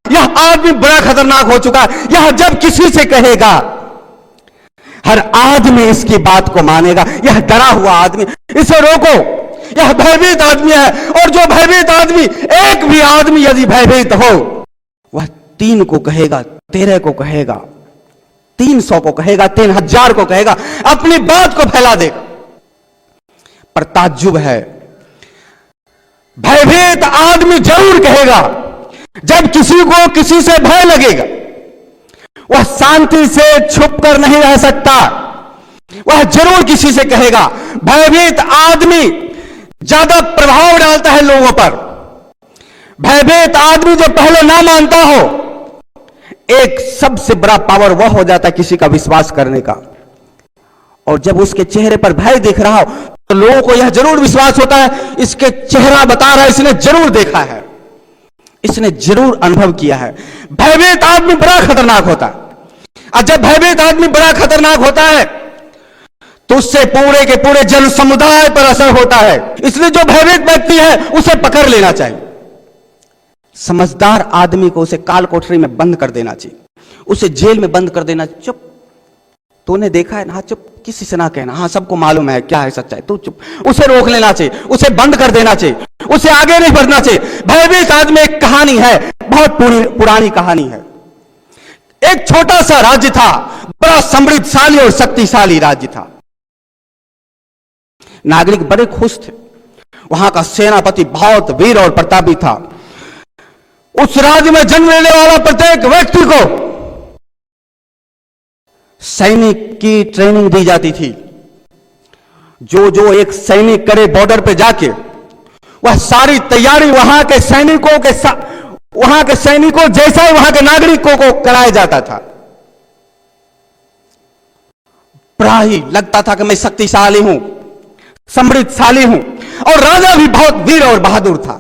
यह आदमी बड़ा खतरनाक हो चुका है। यह जब किसी से कहेगा, हर आदमी इसकी बात को मानेगा। यह डरा हुआ आदमी, इसे रोको, यह भयभीत आदमी है। और जो भयभीत आदमी, एक भी आदमी यदि भयभीत हो, वह 3 को कहेगा, 13 को कहेगा, 300 को कहेगा, 3000 को कहेगा, अपनी बात को फैला देगा। पर ताज्जुब है, भयभीत आदमी जरूर कहेगा। जब किसी को किसी से भय लगेगा, वह शांति से छुप कर नहीं रह सकता, वह जरूर किसी से कहेगा। भयभीत आदमी ज्यादा प्रभाव डालता है लोगों पर। भयभीत आदमी जो पहले ना मानता हो, एक सबसे बड़ा पावर वह हो जाता है किसी का विश्वास करने का। और जब उसके चेहरे पर भय दिख रहा हो, तो लोगों को यह जरूर विश्वास होता है, इसके चेहरा बता रहा है, इसने जरूर देखा है, इसने जरूर अनुभव किया है। भयभीत आदमी बड़ा खतरनाक होता है। और जब भयभीत आदमी बड़ा खतरनाक होता है, तो उससे पूरे के पूरे जन समुदाय पर असर होता है। इसलिए जो भयभीत व्यक्ति है, उसे पकड़ लेना चाहिए। समझदार आदमी को उसे काल कोठरी में बंद कर देना चाहिए, उसे जेल में बंद कर देना। चुप, तूने देखा है ना? हाँ चुप, किसी से ना कहना, हाँ सबको मालूम है क्या है सच्चाई, तू चुप। उसे रोक लेना चाहिए, उसे बंद कर देना चाहिए, उसे आगे नहीं बढ़ना चाहिए। भयभीत आदमी एक कहानी है, बहुत पुरानी कहानी है। एक छोटा सा राज्य था, बड़ा समृद्धशाली और शक्तिशाली राज्य था। नागरिक बड़े खुश थे। वहां का सेनापति बहुत वीर और प्रतापी था। उस राज्य में जन्म लेने वाला प्रत्येक व्यक्ति को सैनिक की ट्रेनिंग दी जाती थी। जो एक सैनिक करे बॉर्डर पे जाके, वह सारी तैयारी वहां के सैनिकों जैसा ही वहां के नागरिकों को कराया जाता था। बड़ा ही लगता था कि मैं शक्तिशाली हूं, समृद्धशाली हूं। और राजा भी बहुत वीर और बहादुर था।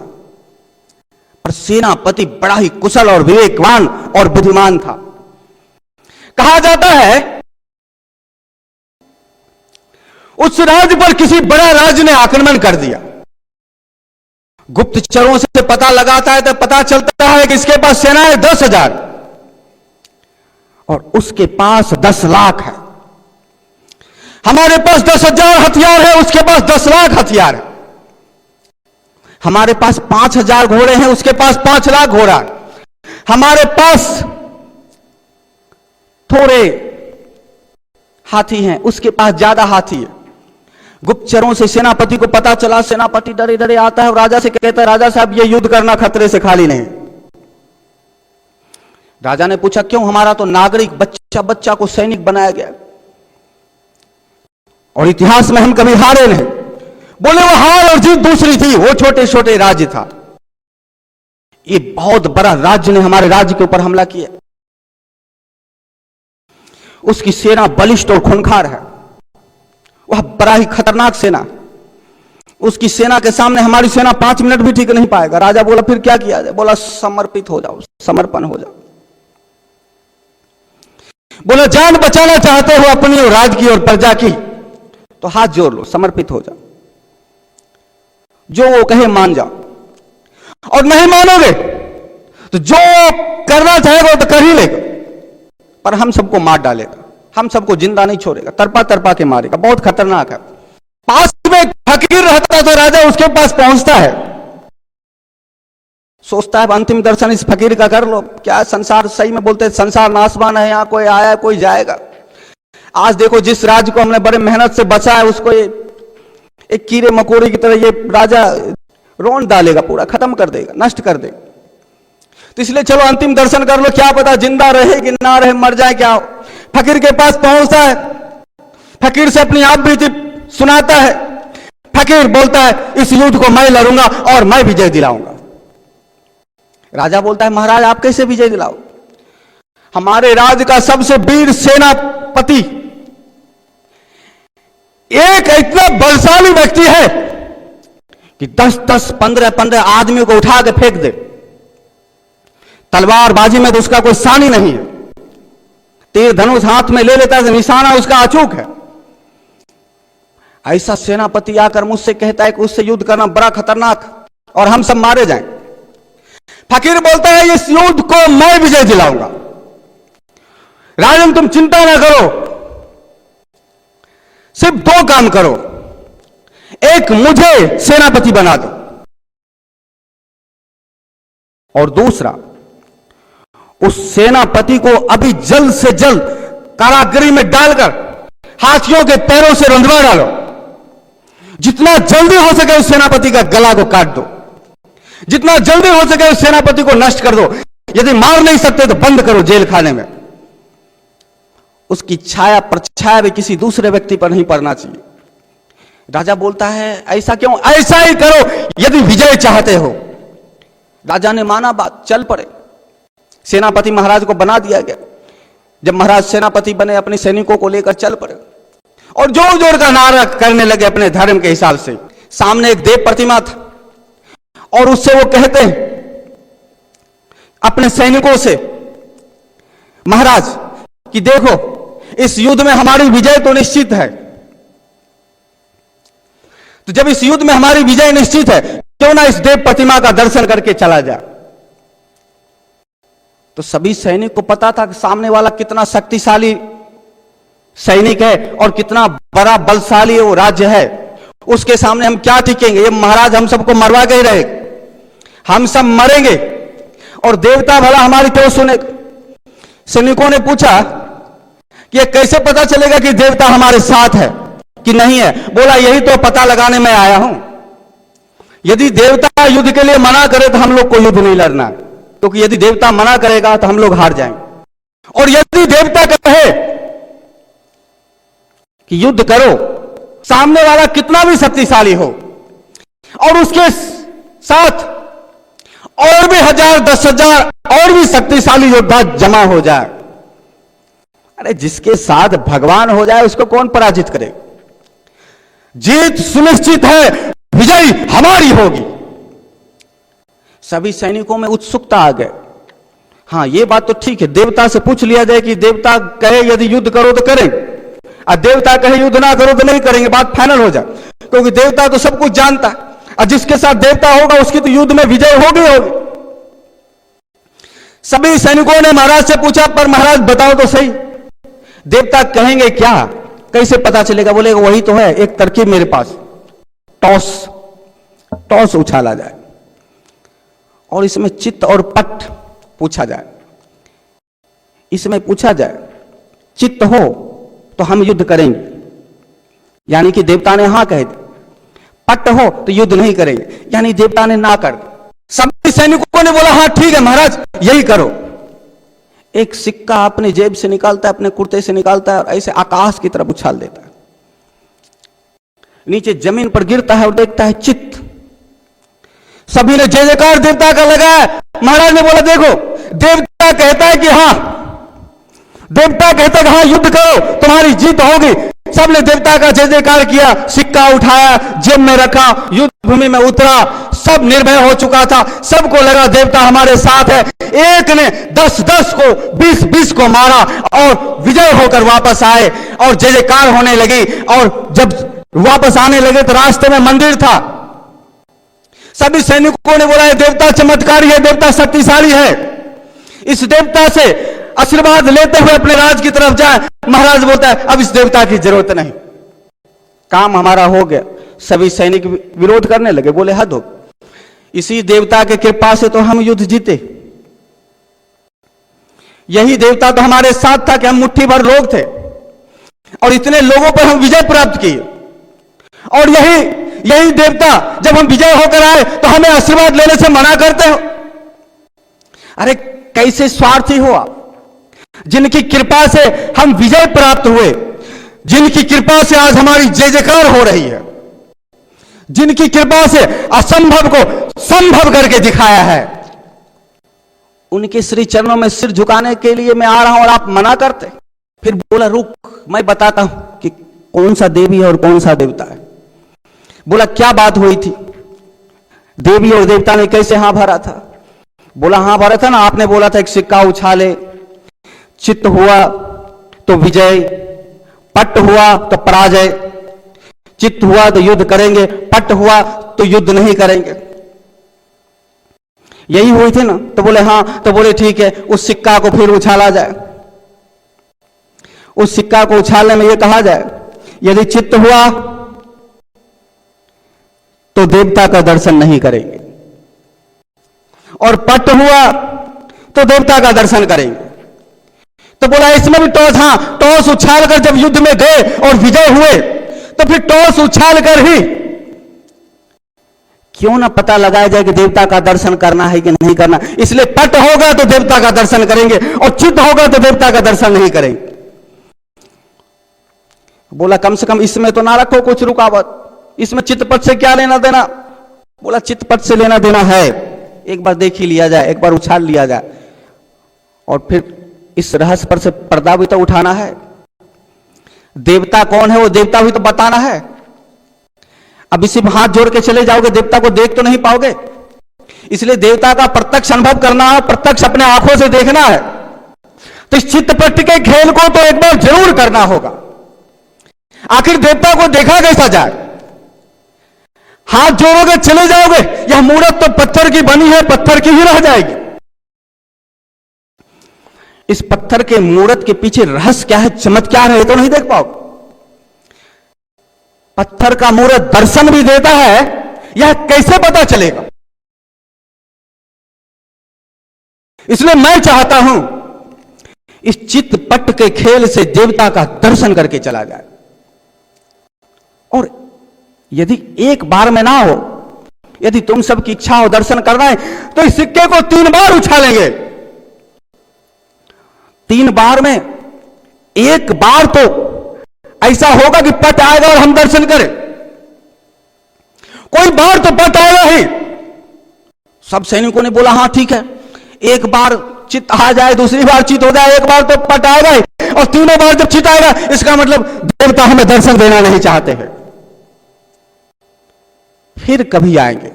पर सेनापति बड़ा ही कुशल और विवेकवान और बुद्धिमान था। कहा जाता है उस राज्य पर किसी बड़ा राज्य ने आक्रमण कर दिया। गुप्तचरों से पता लगाता है तो पता चलता है कि इसके पास सेना है 10,000 और उसके पास 10 लाख है। हमारे पास 10,000 हथियार है, उसके पास 10 लाख हथियार है। हमारे पास 5,000 घोड़े हैं, उसके पास 5 लाख घोड़ा है। हमारे पास थोड़े हाथी हैं, उसके पास ज्यादा हाथी है। गुप्तचरों से सेनापति को पता चला। सेनापति डरे डरे आता है और राजा से कहता है, राजा साहब ये युद्ध करना खतरे से खाली नहीं। राजा ने पूछा क्यों? हमारा तो नागरिक बच्चा बच्चा को सैनिक बनाया गया और इतिहास में हम कभी हारे नहीं। बोले वो हार और जीत दूसरी थी, वो छोटे छोटे राज्य था। ये बहुत बड़ा राज्य ने हमारे राज्य के ऊपर हमला किया। उसकी सेना बलिष्ठ और खूंखार है, वह बड़ा ही खतरनाक सेना। उसकी सेना के सामने हमारी सेना 5 मिनट भी ठीक नहीं पाएगा। राजा बोला फिर क्या किया जाए? बोला समर्पित हो जाओ, समर्पण हो जाओ। बोला जान बचाना चाहते हो अपनी और राज्य की और प्रजा की, तो हाथ जोड़ लो, समर्पित हो जाओ। जो वो कहे मान जाओ, और नहीं मानोगे तो जो करना चाहेगा वो तो कर ही लेगा, पर हम सबको मार डालेगा, हम सबको जिंदा नहीं छोड़ेगा, तरपा तरपा के मारेगा। बहुत खतरनाक है। पास में एक फकीर रहता तो राजा उसके पास पहुंचता है, सोचता है अंतिम दर्शन इस फकीर का कर लो। क्या संसार, सही में बोलते हैं संसार नासवान है, यहां कोई आया कोई जाएगा। आज देखो जिस राज्य को हमने बड़े मेहनत से बचा है, उसको एक कीड़े मकोड़े की तरह ये राजा रोन डालेगा, पूरा खत्म कर देगा, नष्ट कर देगा। तो इसलिए चलो अंतिम दर्शन कर लो, क्या पता जिंदा रहे कि ना रहे, मर जाए क्या हो। फकीर के पास पहुंचता है, फकीर से अपनी आप बीती सुनाता है। फकीर बोलता है इस युद्ध को मैं लड़ूंगा और मैं विजय दिलाऊंगा। राजा बोलता है महाराज आप कैसे विजय दिलाओ? हमारे राज्य का सबसे वीर सेनापति एक इतना बलशाली व्यक्ति है कि 10-10, 15-15 आदमियों को उठा के फेंक दे। तलवारबाजी में तो उसका कोई सानी नहीं है, तीर धनुष हाथ में ले लेता है, निशाना उसका अचूक है। ऐसा सेनापति आकर मुझसे कहता है कि उससे युद्ध करना बड़ा खतरनाक और हम सब मारे जाएं। फकीर बोलता है इस युद्ध को मैं विजय दिलाऊंगा। राजन तुम चिंता ना करो, सिर्फ दो काम करो, एक मुझे सेनापति बना दो और दूसरा उस सेनापति को अभी जल्द से जल्द कारागृह में डालकर हाथियों के पैरों से रंधवा डालो। जितना जल्दी हो सके उस सेनापति का गला को काट दो, जितना जल्दी हो सके उस सेनापति को नष्ट कर दो। यदि मार नहीं सकते तो बंद करो जेल खाने में। उसकी छाया परछाया भी किसी दूसरे व्यक्ति पर नहीं पड़ना चाहिए। राजा बोलता है ऐसा क्यों? ऐसा ही करो यदि विजय चाहते हो। राजा ने माना बात, चल पड़े। सेनापति महाराज को बना दिया गया। जब महाराज सेनापति बने अपने सैनिकों को लेकर चल पड़े और जोर जोर का नारा करने लगे अपने धर्म के हिसाब से। सामने एक देव प्रतिमा था और उससे वो कहते हैं अपने सैनिकों से, महाराज कि देखो इस युद्ध में हमारी विजय तो निश्चित है, तो जब इस युद्ध में हमारी विजय निश्चित है क्यों ना इस देव प्रतिमा का दर्शन करके चला जाए। तो सभी सैनिक को पता था कि सामने वाला कितना शक्तिशाली सैनिक है और कितना बड़ा बलशाली वो राज्य है। उसके सामने हम क्या टिकेंगे? ये महाराज हम सबको मरवा के ही रहे, हम सब मरेंगे और देवता भला हमारी क्यों सुने। सैनिकों ने पूछा कि ये कैसे पता चलेगा कि देवता हमारे साथ है कि नहीं है? बोला यही तो पता लगाने में आया हूं। यदि देवता युद्ध के लिए मना करे तो हम लोग को युद्ध नहीं लड़ना, क्योंकि यदि देवता मना करेगा तो हम लोग हार जाएंगे। और यदि देवता कहे कि युद्ध करो, सामने वाला कितना भी शक्तिशाली हो और उसके साथ और भी 1000 10,000 और भी शक्तिशाली योद्धा जमा हो जाए, अरे जिसके साथ भगवान हो जाए उसको कौन पराजित करे? जीत सुनिश्चित है, विजय हमारी होगी। सभी सैनिकों में उत्सुकता आ गए। हाँ ये बात तो ठीक है, देवता से पूछ लिया जाए कि देवता कहे यदि युद्ध करो तो करें, और देवता कहे युद्ध ना करो तो नहीं करेंगे, बात फाइनल हो जाए। क्योंकि देवता तो सब कुछ जानता है और जिसके साथ देवता होगा उसकी तो युद्ध में विजय होगी होगी। सभी सैनिकों ने महाराज से पूछा, पर महाराज बताओ तो सही, देवता कहेंगे क्या, कैसे पता चलेगा? बोलेगा वही तो है, एक तरकीब मेरे पास, टॉस उछाला जाए और इसमें चित्त और पट पूछा जाए। इसमें पूछा जाए चित्त हो तो हम युद्ध करेंगे, यानी कि देवता ने हां कह दी। पट हो तो युद्ध नहीं करेंगे, यानी देवता ने ना कर। सभी सैनिकों ने बोला हाँ ठीक है महाराज यही करो। एक सिक्का अपने जेब से निकालता है, अपने कुर्ते से निकालता है और ऐसे आकाश की तरफ उछाल देता है। नीचे जमीन पर गिरता है और देखता है चित्त। सभी ने जय जयकार देवता का लगाया। महाराज ने बोला देखो देवता कहता है कि हाँ, देवता कहता है कि हाँ युद्ध करो तुम्हारी जीत होगी। सबने देवता का जय जयकार किया, सिक्का उठाया, जेब में रखा, युद्ध भूमि में उतरा। सब निर्भय हो चुका था, सबको लगा देवता हमारे साथ है। एक ने 10-10 को 20-20 को मारा और विजय होकर वापस आए और जय जयकार होने लगी। और जब वापस आने लगे तो रास्ते में मंदिर था। सभी सैनिकों ने बोला देवता चमत्कारी है, देवता शक्तिशाली है, इस देवता से आशीर्वाद लेते हुए अपने राज की तरफ जाए। महाराज बोलता है अब इस देवता की जरूरत नहीं, काम हमारा हो गया। सभी सैनिक विरोध करने लगे, बोले हद हो, इसी देवता के कृपा से तो हम युद्ध जीते। यही देवता तो हमारे साथ था कि हम मुट्ठी भर लोग थे और इतने लोगों पर हम विजय प्राप्त किए। और यही देवता जब हम विजय होकर आए तो हमें आशीर्वाद लेने से मना करते हो। अरे कैसे स्वार्थी हो आप, जिनकी कृपा से हम विजय प्राप्त हुए, जिनकी कृपा से आज हमारी जय जयकार हो रही है, जिनकी कृपा से असंभव को संभव करके दिखाया है, उनके श्री चरणों में सिर झुकाने के लिए मैं आ रहा हूं और आप मना करते। फिर बोला रुक मैं बताता हूं कि कौन सा देवी है और कौन सा देवता है। बोला क्या बात हुई थी, देवी और देवता ने कैसे हां भरा था? बोला हां भरा था ना, आपने बोला था एक सिक्का उछाले, चित्त हुआ तो विजय, पट हुआ तो पराजय, चित्त हुआ तो युद्ध करेंगे, पट हुआ तो युद्ध नहीं करेंगे। यही हुई थी ना? तो बोले हाँ, तो बोले ठीक है, उस सिक्का को फिर उछाला जाए। उस सिक्का को उछालने में यह कहा जाए, यदि चित्त हुआ तो देवता का दर्शन नहीं करेंगे, और पट हुआ तो देवता का दर्शन करेंगे। तो बोला इसमें भी टॉस, हाँ, टॉस उछाल कर जब युद्ध में गए और विजय हुए, तो फिर टॉस उछाल कर ही क्यों ना पता लगाया जाए कि देवता का दर्शन करना है कि नहीं करना। इसलिए पट होगा तो देवता का दर्शन करेंगे, और चित्त होगा तो देवता का दर्शन नहीं करेंगे। बोला कम से कम इसमें तो ना रखो कुछ रुकावट, इसमें चित्तपट से क्या लेना देना? बोला चित्तपट से लेना देना है, एक बार देख ही लिया जाए, एक बार उछाल लिया जाए, और फिर इस रहस्य पर से पर्दा भी तो उठाना है। देवता कौन है वो देवता भी तो बताना है। अब इसी में हाथ जोड़ के चले जाओगे, देवता को देख तो नहीं पाओगे। इसलिए देवता का प्रत्यक्ष अनुभव करना है, प्रत्यक्ष अपने आंखों से देखना है। तो इस चित्तपट के खेल को तो एक बार जरूर करना होगा। आखिर देवता को देखा कैसा जाए? हाथ जोड़ोगे चले जाओगे, यह मूर्त तो पत्थर की बनी है, पत्थर की ही रह जाएगी। इस पत्थर के मूर्त के पीछे रहस्य क्या है, चमत्कार है, तो नहीं देख पाओगे। पत्थर का मूर्त दर्शन भी देता है, यह कैसे पता चलेगा? इसलिए मैं चाहता हूं इस चित्तपट के खेल से देवता का दर्शन करके चला जाए। और यदि एक बार में ना हो, यदि तुम सबकी इच्छा हो दर्शन करना है, तो इस सिक्के को 3 बार उछालेंगे। 3 बार में एक बार तो ऐसा होगा कि पट आएगा और हम दर्शन करें। कोई बार तो पट आएगा ही। सब सैनिकों ने बोला हाँ ठीक है, एक बार चित्त आ जाए, दूसरी बार चित्त हो जाए, एक बार तो पट आएगा ही, और 3 बार जब चित्त आएगा, इसका मतलब देवता हमें दर्शन देना नहीं चाहते हैं। फिर कभी आएंगे।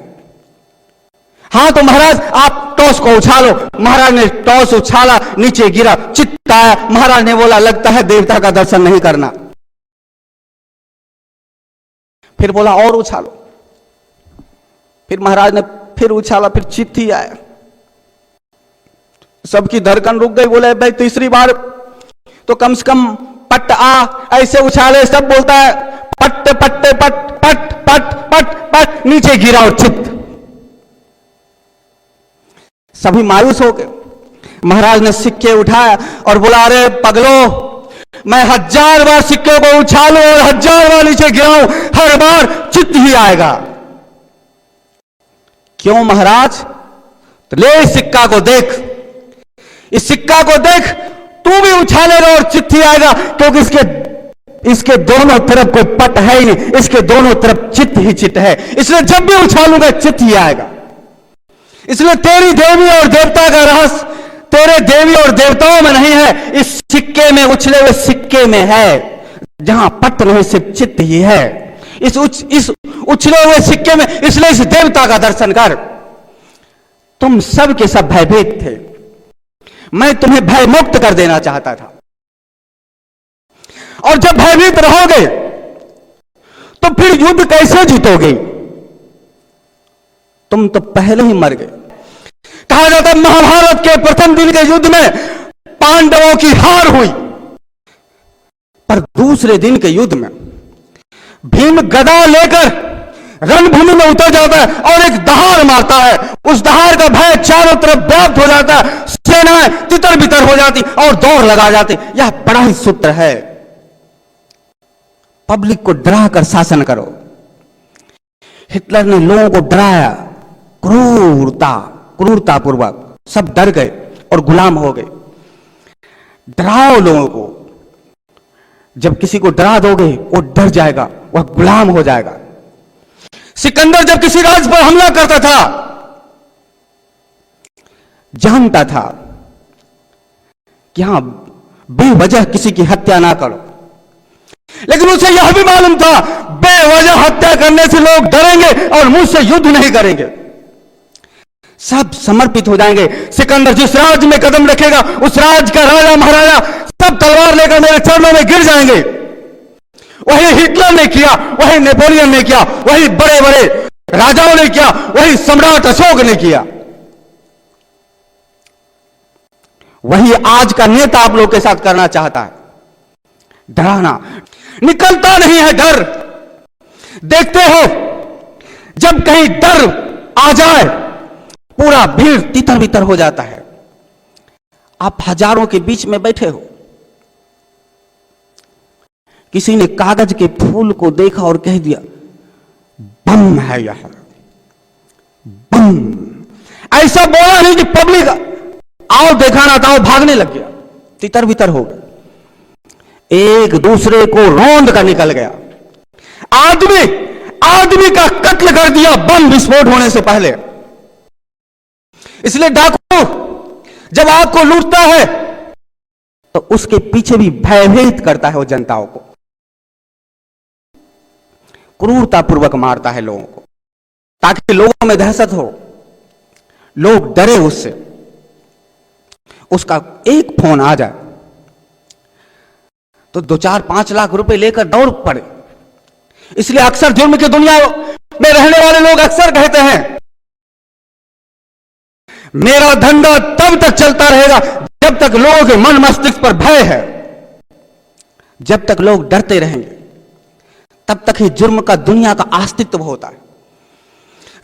हाँ तो महाराज आप टॉस को उछालो। महाराज ने टॉस उछाला, नीचे गिरा, चित्त आया। महाराज ने बोला लगता है देवता का दर्शन नहीं करना। फिर बोला और उछालो। फिर महाराज ने फिर उछाला, फिर चित्त ही आया। सबकी धड़कन रुक गई। बोले भाई तीसरी बार तो कम से कम पट आ, ऐसे उछाले। सब बोलता है पट पट पट पट पट पट पट, नीचे गिरा और चित्त। सभी मायूस हो गए। महाराज ने सिक्के उठाया और बोला अरे पगलो, मैं 1000 बार सिक्के को उछालूं और 1000 बार नीचे गिराऊं, हर बार चित्त ही आएगा। क्यों महाराज? तो ले इस सिक्का को देख, इस सिक्का को देख, तू भी उछालेगा और चित्त ही आएगा, क्योंकि इसके दोनों तरफ कोई पट है ही नहीं, इसके दोनों तरफ चित्त ही चित्त है। इसलिए जब भी उछालूंगा चित्त ही आएगा। इसलिए तेरी देवी और देवता का रहस्य तेरे देवी और देवताओं में नहीं है, इस सिक्के में, उछले हुए सिक्के में है। जहां पट नहीं सिर्फ चित्त ही है इस उछले हुए सिक्के में। इसलिए इस देवता का दर्शन कर। तुम सब के सब भयभीत थे, मैं तुम्हें भय मुक्त कर देना चाहता था। और जब भयभीत रहोगे तो फिर युद्ध कैसे जीतोगे? तुम तो पहले ही मर गए। कहा जाता है महाभारत के प्रथम दिन के युद्ध में पांडवों की हार हुई, पर दूसरे दिन के युद्ध में भीम गदा लेकर रणभूमि में उतर जाता है और एक दहाड़ मारता है। उस दहाड़ का भय चारों तरफ व्याप्त हो जाता है, सेनाएं तितर बितर हो जाती और दौड़ लगा जाती। यह बड़ा ही सूत्र है, पब्लिक को डरा कर शासन करो। हिटलर ने लोगों को डराया, क्रूरतापूर्वक, सब डर गए और गुलाम हो गए। डराओ लोगों को, जब किसी को डरा दोगे वो डर जाएगा, वह गुलाम हो जाएगा। सिकंदर जब किसी राज्य पर हमला करता था, जानता था कि हां बेवजह किसी की हत्या ना करो, लेकिन उसे यह भी मालूम था बेवजह हत्या करने से लोग डरेंगे और मुझसे युद्ध नहीं करेंगे, सब समर्पित हो जाएंगे। सिकंदर जिस राज्य में कदम रखेगा उस राज्य का राजा महाराजा सब तलवार लेकर मेरे चरणों में गिर जाएंगे। वही हिटलर ने किया, वही नेपोलियन ने किया, वही बड़े बड़े राजाओं ने किया, वही सम्राट अशोक ने किया। वही आज का नेता आप लोग के साथ करना चाहता है, डराना। निकलता नहीं है डर। देखते हो जब कहीं डर आ जाए पूरा भीड़ तितर बितर हो जाता है। आप हजारों के बीच में बैठे हो, किसी ने कागज के फूल को देखा और कह दिया बम है यह, बम। ऐसा बोला नहीं कि पब्लिक आओ देखा ना था, भागने लग गया, तितर बितर हो गया, एक दूसरे को रौंद कर निकल गया। आदमी आदमी का कत्ल कर दिया बम विस्फोट होने से पहले। इसलिए डाकू जब आपको लूटता है तो उसके पीछे भी भयभीत करता है वो जनताओं को, क्रूरतापूर्वक मारता है लोगों को, ताकि लोगों में दहशत हो, लोग डरे उससे। उसका एक फोन आ जाए तो 2-4-5 लाख रुपए लेकर दौड़ पड़े। इसलिए अक्सर जुर्म की दुनिया में रहने वाले लोग अक्सर कहते हैं मेरा धंधा तब तक चलता रहेगा जब तक लोगों के मन मस्तिष्क पर भय है। जब तक लोग डरते रहेंगे तब तक ही जुर्म का दुनिया का अस्तित्व होता है।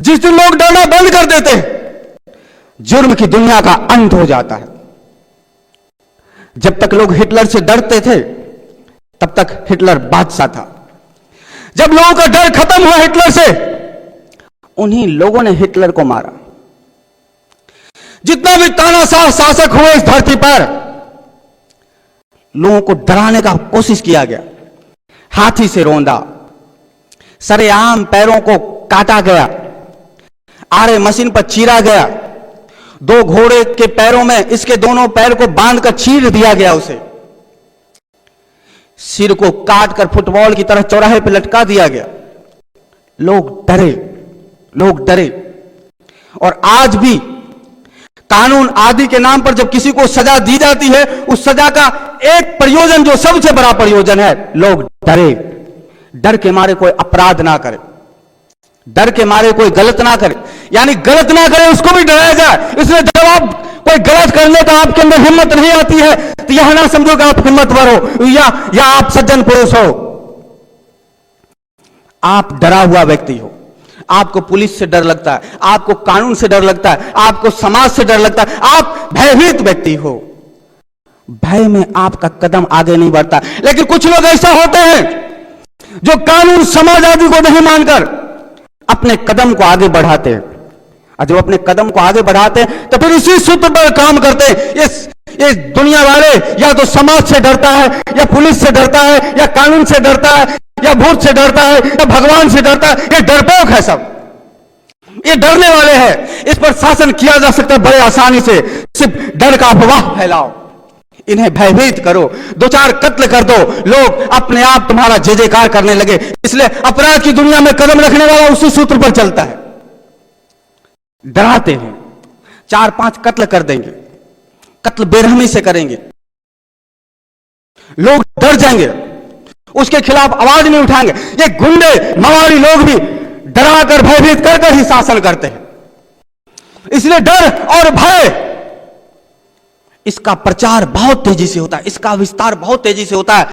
जिस दिन लोग डरना बंद कर देते हैं जुर्म की दुनिया का अंत हो जाता है। जब तक लोग हिटलर से डरते थे तब तक हिटलर बादशाह था। जब लोगों का डर खत्म हुआ हिटलर से, उन्हीं लोगों ने हिटलर को मारा। जितना भी तानाशाह शासक हुए इस धरती पर, लोगों को डराने का कोशिश किया गया। हाथी से रौंदा, सरेआम पैरों को काटा गया, आरे मशीन पर चीरा गया, 2 घोड़े के पैरों में इसके दोनों पैर को बांधकर चीर दिया गया, उसे सिर को काटकर फुटबॉल की तरह चौराहे पर लटका दिया गया। लोग डरे, लोग डरे। और आज भी कानून आदि के नाम पर जब किसी को सजा दी जाती है, उस सजा का एक प्रयोजन जो सबसे बड़ा प्रयोजन है, लोग डरे। डर के मारे कोई अपराध ना करे, डर के मारे कोई गलत ना करे, यानी गलत ना करे उसको भी डराया जाए। इसलिए जब आप कोई गलत करने का आपके अंदर हिम्मत नहीं आती है तो यह ना समझो कि आप हिम्मतवर हो या आप सज्जन पुरुष हो। आप डरा हुआ व्यक्ति हो। आपको पुलिस से डर लगता है, आपको कानून से डर लगता है, आपको समाज से डर लगता है, आप भयभीत व्यक्ति हो। भय में आपका कदम आगे नहीं बढ़ता। लेकिन कुछ लोग ऐसा होते हैं जो कानून समाज आदि को नहीं मानकर अपने कदम को आगे बढ़ाते हैं, और जब अपने कदम को आगे बढ़ाते हैं तो फिर इसी सूत्र पर काम करते हैं। ये दुनिया वाले या तो समाज से डरता है, या पुलिस से डरता है, या कानून से डरता है, या भूत से डरता है, या भगवान से डरता है। ये डरपोक है सब, ये डरने वाले हैं। इस पर शासन किया जा सकता है बड़े आसानी से। सिर्फ डर का अफवाह फैलाओ, इन्हें भयभीत करो, 2-4 कत्ल कर दो, लोग अपने आप तुम्हारा जय जयकार करने लगे। इसलिए अपराध की दुनिया में कदम रखने वाला उसी सूत्र पर चलता है। डराते हैं, 4-5 कत्ल कर देंगे, कत्ल बेरहमी से करेंगे, लोग डर जाएंगे, उसके खिलाफ आवाज नहीं उठाएंगे। ये गुंडे मवाली लोग भी डराकर भयभीत कर ही शासन करते हैं। इसलिए डर और भय, इसका प्रचार बहुत तेजी से होता है, इसका विस्तार बहुत तेजी से होता है।